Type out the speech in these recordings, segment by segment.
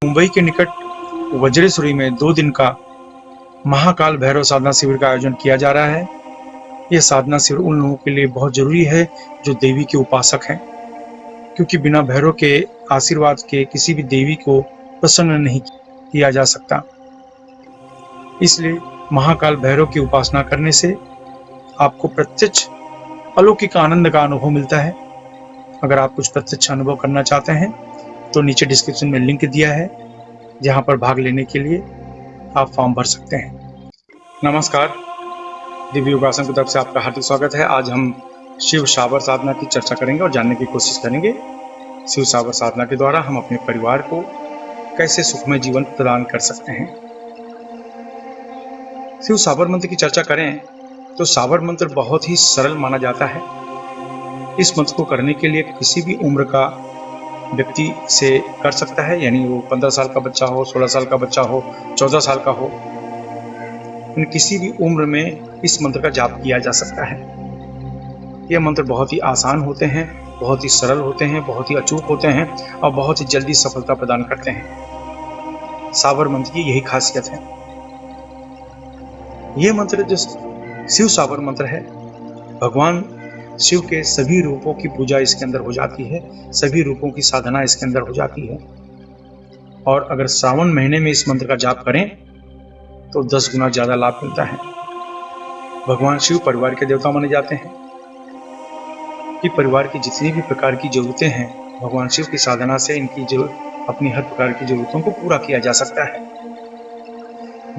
मुंबई के निकट वज्रेश्वरी में 2 दिन का महाकाल भैरव साधना शिविर का आयोजन किया जा रहा है। यह साधना शिविर उन लोगों के लिए बहुत जरूरी है जो देवी के उपासक हैं, क्योंकि बिना भैरव के आशीर्वाद के किसी भी देवी को प्रसन्न नहीं किया जा सकता। इसलिए महाकाल भैरव की उपासना करने से आपको प्रत्यक्ष अलौकिक आनंद का अनुभव मिलता है। अगर आप कुछ प्रत्यक्ष अनुभव करना चाहते हैं तो नीचे डिस्क्रिप्शन में लिंक दिया है, जहां पर भाग लेने के लिए आप फॉर्म भर सकते हैं। नमस्कार, दिव्य योगासन की तरफ से आपका हार्दिक स्वागत है। आज हम शिव शावर साधना की चर्चा करेंगे और जानने की कोशिश करेंगे शिव शावर साधना के द्वारा हम अपने परिवार को कैसे सुखमय जीवन प्रदान कर सकते हैं। शिव शावर मंत्र की चर्चा करें तो शावर मंत्र बहुत ही सरल माना जाता है। इस मंत्र को करने के लिए किसी भी उम्र का व्यक्ति से कर सकता है, यानी वो 15 साल का बच्चा हो, 16 साल का बच्चा हो, 14 साल का हो, किसी भी उम्र में इस मंत्र का जाप किया जा सकता है। यह मंत्र बहुत ही आसान होते हैं, बहुत ही सरल होते हैं, बहुत ही अचूक होते हैं और बहुत ही जल्दी सफलता प्रदान करते हैं। शावर मंत्र की यही खासियत है। यह मंत्र जो शिव शावर मंत्र है, भगवान शिव के सभी रूपों की पूजा इसके अंदर हो जाती है, सभी रूपों की साधना इसके अंदर हो जाती है। और अगर श्रावण महीने में इस मंत्र का जाप करें तो 10 गुना ज्यादा लाभ मिलता है। भगवान शिव परिवार के देवता माने जाते हैं कि परिवार की जितनी भी प्रकार की जरूरतें हैं, भगवान शिव की साधना से इनकी जो अपनी हर प्रकार की जरूरतों को पूरा किया जा सकता है।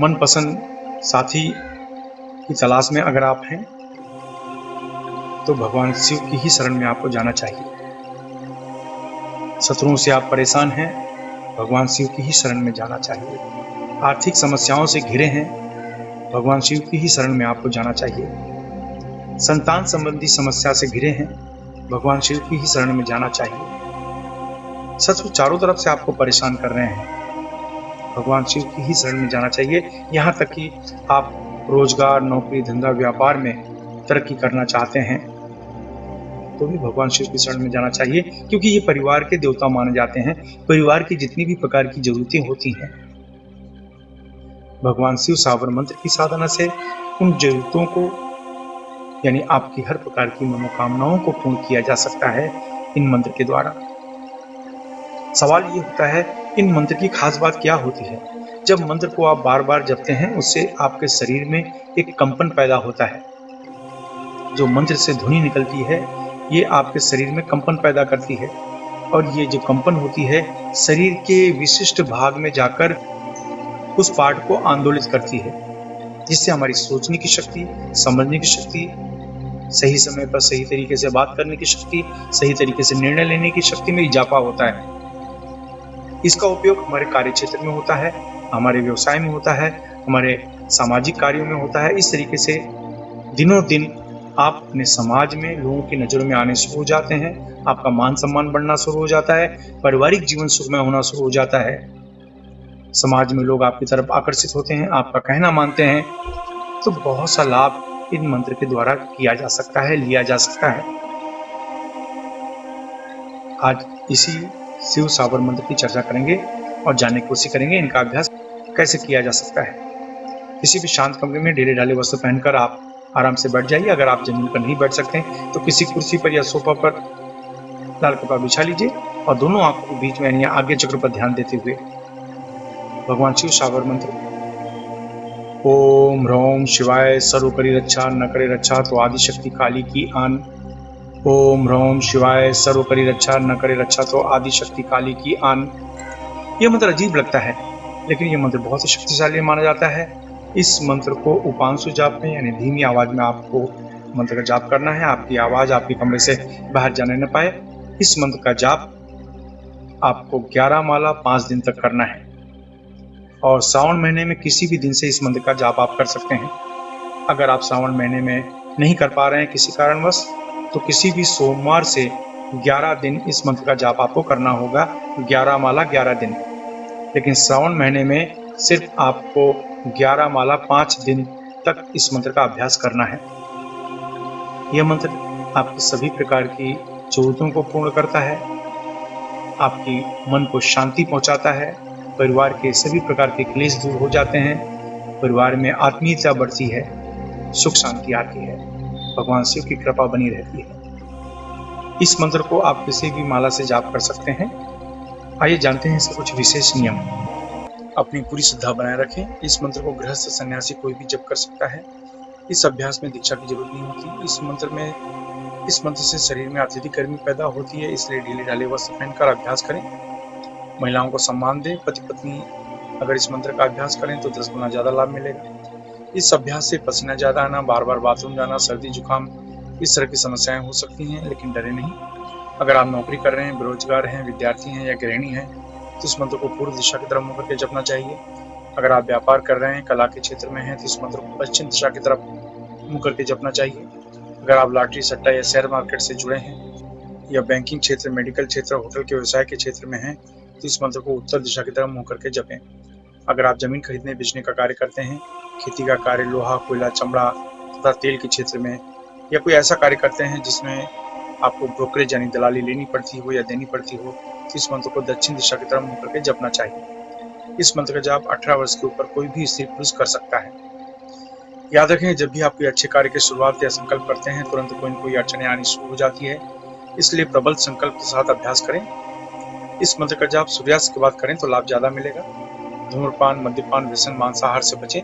मनपसंद साथी की तलाश में अगर आप हैं तो भगवान शिव की ही शरण में आपको जाना चाहिए। शत्रुओं से आप परेशान हैं, भगवान शिव की ही शरण में जाना चाहिए। आर्थिक समस्याओं से घिरे हैं, भगवान शिव की ही शरण में आपको जाना चाहिए। संतान संबंधी समस्या से घिरे हैं, भगवान शिव की ही शरण में जाना चाहिए। शत्रु चारों तरफ से आपको परेशान कर रहे हैं, भगवान शिव की ही शरण में जाना चाहिए। यहाँ तक कि आप रोजगार, नौकरी, धंधा, व्यापार में तरक्की करना चाहते हैं तो भी भगवान शिव की शरण में जाना चाहिए, क्योंकि ये परिवार के देवता माने जाते हैं। परिवार की जितनी भी प्रकार की जरूरतें होती हैं, भगवान शिव शावर मंत्र की साधना से उन जरूरतों को, यानी आपकी हर प्रकार की मनोकामनाओं को पूर्ण किया जा सकता है इन मंत्र के द्वारा। सवाल ये होता है, इन मंत्र की खास बात क्या होती है? जब मंत्र को आप बार बार जपते हैं, उससे आपके शरीर में एक कंपन पैदा होता है। जो मंत्र से ध्वनि निकलती है, ये आपके शरीर में कंपन पैदा करती है, और ये जो कंपन होती है शरीर के विशिष्ट भाग में जाकर उस पार्ट को आंदोलित करती है, जिससे हमारी सोचने की शक्ति, समझने की शक्ति, सही समय पर सही तरीके से बात करने की शक्ति, सही तरीके से निर्णय लेने की शक्ति में इजाफा होता है। इसका उपयोग हमारे कार्य क्षेत्र में होता है, हमारे व्यवसाय में होता है, हमारे सामाजिक कार्यों में होता है। इस तरीके से दिनों दिन आप अपने समाज में लोगों की नजरों में आने शुरू हो जाते हैं, आपका मान सम्मान बढ़ना शुरू हो जाता है, पारिवारिक जीवन सुखमय होना शुरू हो जाता है, समाज में लोग आपकी तरफ आकर्षित होते हैं, आपका कहना मानते हैं। तो बहुत सा लाभ इन मंत्र के द्वारा किया जा सकता है, लिया जा सकता है। आज इसी शिव शावर मंत्र की चर्चा करेंगे और जानने की कोशिश करेंगे इनका अभ्यास कैसे किया जा सकता है। किसी भी शांत कमरे में ढीले ढाले वस्त्र पहनकर आप आराम से बैठ जाइए। अगर आप जमीन पर नहीं बैठ सकते हैं तो किसी कुर्सी पर या सोफा पर लाल कपड़ा बिछा लीजिए और दोनों आंखों के बीच में या आगे चक्र पर ध्यान देते हुए भगवान शिव शावर मंत्र ओम ह्रौम शिवाय सर्व करी रक्षा न करे रक्षा तो आदिशक्ति काली की आन। ओम ह्रौम शिवाय सर्व करी रक्षा न करे रक्षा तो आदिशक्ति काली की आन। यह मंत्र अजीब लगता है, लेकिन यह मंत्र बहुत ही शक्तिशाली माना जाता है। इस मंत्र को उपांशु जाप में, यानी धीमी आवाज में आपको मंत्र का जाप करना है। आपकी आवाज आपके कमरे से बाहर जाने न पाए। इस मंत्र का जाप आपको 11 माला 5 दिन तक करना है, और श्रावण महीने में किसी भी दिन से इस मंत्र का जाप आप कर सकते हैं। अगर आप श्रावण महीने में नहीं कर पा रहे हैं किसी कारणवश, तो किसी भी सोमवार से 11 दिन इस मंत्र का जाप आपको करना होगा, 11 माला 11 दिन। लेकिन श्रावण महीने में सिर्फ आपको 11 माला 5 दिन तक इस मंत्र का अभ्यास करना है। यह मंत्र आपकी सभी प्रकार की जरूरतों को पूर्ण करता है, आपकी मन को शांति पहुंचाता है, परिवार के सभी प्रकार के क्लेश दूर हो जाते हैं, परिवार में आत्मीयता बढ़ती है, सुख शांति आती है, भगवान शिव की कृपा बनी रहती है। इस मंत्र को आप किसी भी माला से जाप कर सकते हैं। आइए जानते हैं इसके कुछ विशेष नियम। अपनी पूरी श्रद्धा बनाए रखें। इस मंत्र को गृहस्थ सन्यासी कोई भी जप कर सकता है। इस अभ्यास में दीक्षा की जरूरत नहीं होती। इस मंत्र से शरीर में अत्यधिक गर्मी पैदा होती है, इसलिए ढीले ढाले वस्त्र पहनकर अभ्यास करें। महिलाओं को सम्मान दें। पति पत्नी अगर इस मंत्र का अभ्यास करें तो 10 गुना ज्यादा लाभ मिलेगा। इस अभ्यास से पसीना ज्यादा आना, बार बार बाथरूम जाना, सर्दी जुकाम, इस तरह की समस्याएं हो सकती हैं, लेकिन डरे नहीं। अगर आप नौकरी कर रहे हैं, बेरोजगार हैं, विद्यार्थी हैं या गृहिणी हैं तो इस मंत्र को पूर्व दिशा की तरफ मुंह करके जपना चाहिए। अगर आप व्यापार कर रहे हैं, कला के क्षेत्र में हैं तो इस मंत्र को पश्चिम दिशा की तरफ मुंह करके जपना चाहिए। अगर आप लॉटरी, सट्टा या शेयर मार्केट से जुड़े हैं या बैंकिंग क्षेत्र, मेडिकल क्षेत्र, होटल के व्यवसाय के क्षेत्र में हैं तो इस मंत्र को उत्तर दिशा की तरफ मुंह करके जपें। अगर आप जमीन खरीदने बेचने का कार्य करते हैं, खेती का कार्य, लोहा, कोयला, चमड़ा तथा तेल के क्षेत्र में, या कोई ऐसा कार्य करते हैं जिसमें आपको ब्रोकरेज यानी दलाली लेनी पड़ती हो या देनी पड़ती हो तो इस मंत्र को दक्षिण दिशा की तरफ मुंह करके जपना चाहिए। इस मंत्र का जाप 18 वर्ष के ऊपर कोई भी स्त्री पुरुष कर सकता है। याद रखें, जब भी आप कोई अच्छे कार्य की शुरुआत या संकल्प करते हैं तुरंत कोई न कोई अड़चनें आनी शुरू हो जाती है, इसलिए प्रबल संकल्प के साथ अभ्यास करें। इस मंत्र का जाप सूर्यास्त के बाद करें तो लाभ ज्यादा मिलेगा। धूम्रपान, मद्यपान, व्यसन, मांसाहार से बचें।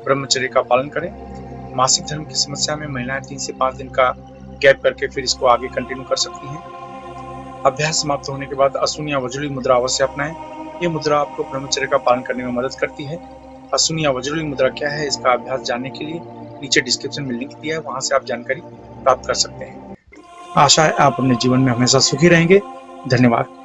ब्रह्मचर्य का पालन करें। मासिक धर्म की समस्या में महिलाएं 3 से 5 दिन का गैप करके फिर इसको आगे कंटिन्यू कर सकती हैं। अभ्यास समाप्त होने के बाद असून या वज्रली मुद्रा अवश्य अपनाएं। ये मुद्रा आपको ब्रह्मचर्य का पालन करने में मदद करती है। असून या वज्रली मुद्रा क्या है, इसका अभ्यास जानने के लिए नीचे डिस्क्रिप्शन में लिंक दिया है, वहां से आप जानकारी प्राप्त कर सकते हैं। आशा है आप अपने जीवन में हमेशा सुखी रहेंगे। धन्यवाद।